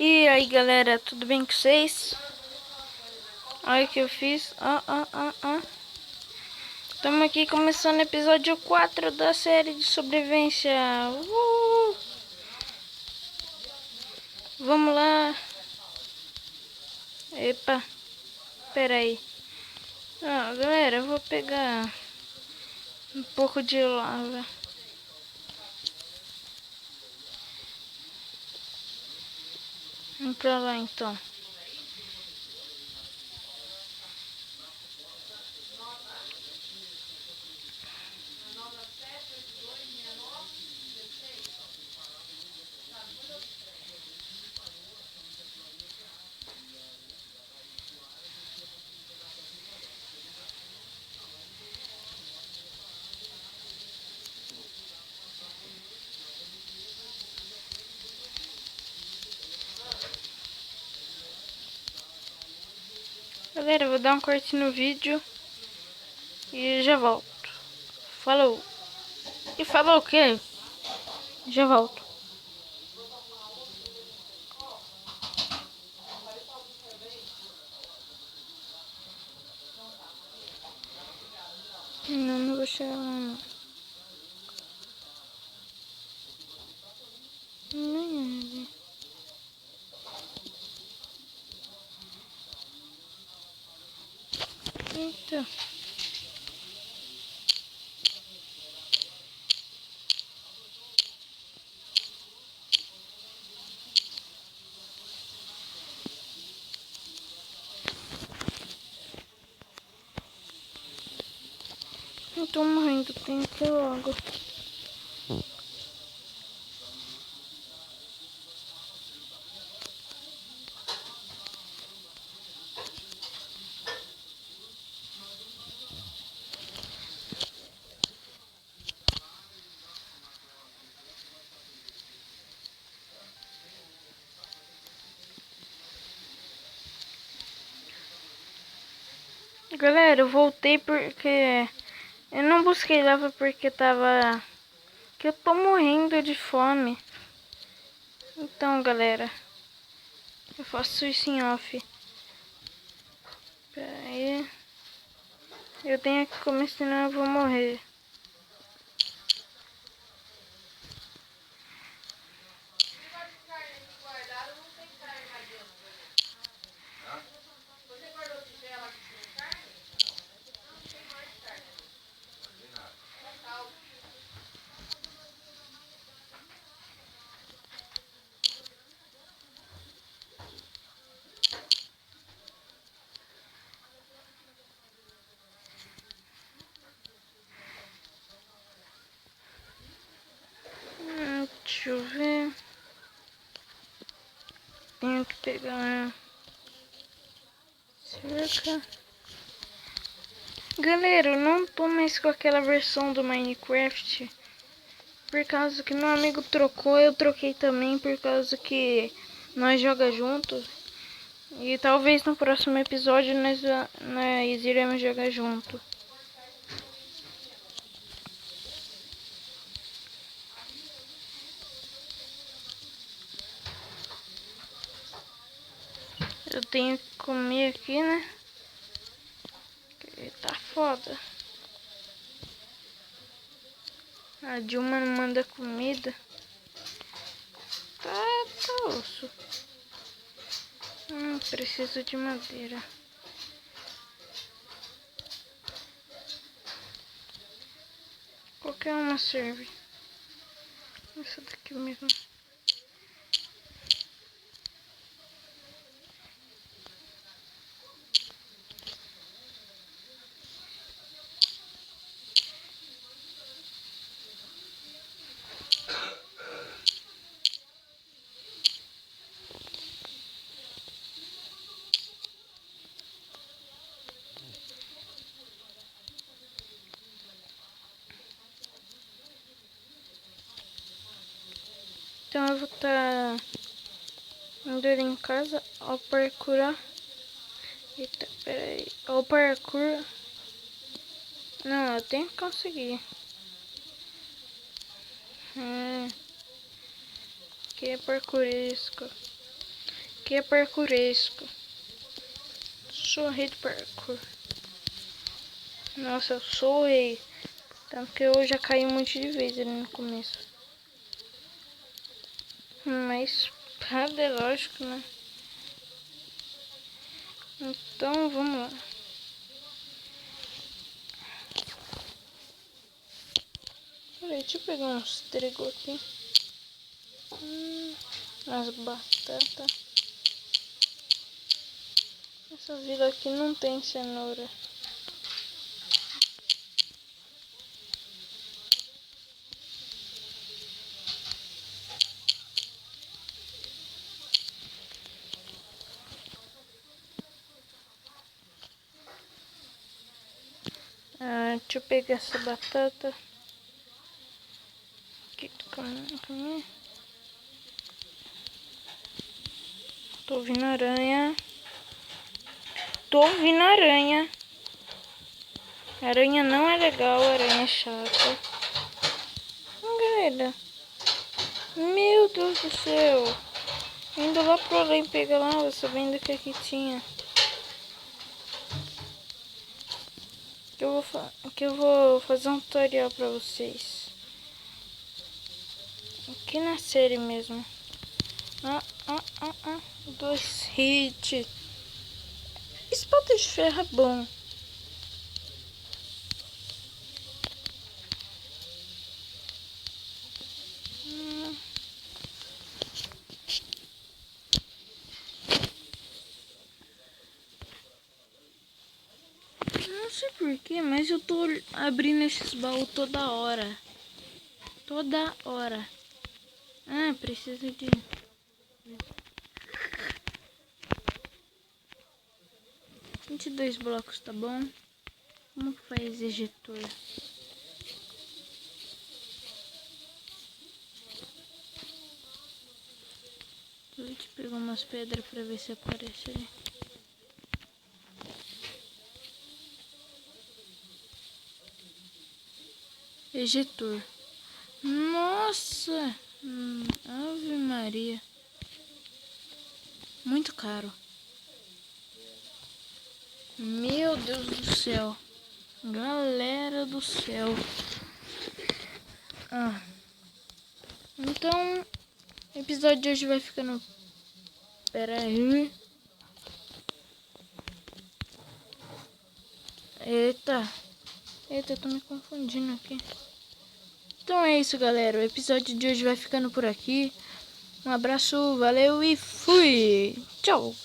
E aí galera, tudo bem com vocês? Olha o que eu fiz. Estamos aqui começando o episódio 4 da série de sobrevivência. Vamos lá. Epa, pera aí. Galera, eu vou pegar um pouco de lava. Vamos pra lá então. Galera, eu vou dar um corte no vídeo e já volto. Falou. E falou o quê? Já volto. Não vou chegar lá não. Nem Eita. Eu tô morrendo, tenho que ir logo. Galera, eu voltei porque eu não busquei lava porque que eu tô morrendo de fome. Então, galera, eu faço isso em off. Pera aí. Eu tenho que comer, senão eu vou morrer. Deixa eu ver. Tenho que pegar cerca. Galera, eu não tô mais com aquela versão do Minecraft. Por causa que meu amigo trocou, eu troquei também por causa que nós joga juntos. E talvez no próximo episódio nós iremos jogar junto. Eu tenho que comer aqui, né? Porque tá foda. A Dilma não manda comida. Tá osso. Preciso de madeira. Qualquer uma serve. Essa daqui mesmo. Então eu vou estar indo ali em casa ao parkour. Eita, peraí. Ao parkour. Não, eu tenho que conseguir. Que é parkourisco. aqui é parkouresco. Sou rei do parkour. Nossa, eu sou rei. Tanto que eu já caí um monte de vezes ali no começo. Mas é lógico, né? Então vamos lá. Peraí, deixa eu pegar uns trigo aqui. Umas batatas. Essa vila aqui não tem cenoura. Deixa eu pegar essa batata. Aqui do caminho. Tô ouvindo aranha. Aranha não é legal, aranha é chata. Galera. Meu Deus do céu. Indo lá pro além pegar lá, sabendo que aqui tinha. Que eu vou fazer um tutorial pra vocês. Aqui na série mesmo. 2 hits. Espada de ferro é bom. Não sei porquê, mas eu tô abrindo esses baús toda hora. Toda hora. Precisa de... $22 blocos, tá bom? Como que faz ejetor? Vou te pegar umas pedras pra ver se aparece ali. Ejetor. Nossa! Ave Maria. Muito caro. Meu Deus do céu. Galera do céu. Então, o episódio de hoje vai ficando... Pera aí. Eita, tô me confundindo aqui. Então é isso, galera. O episódio de hoje vai ficando por aqui. Um abraço, valeu e fui! Tchau!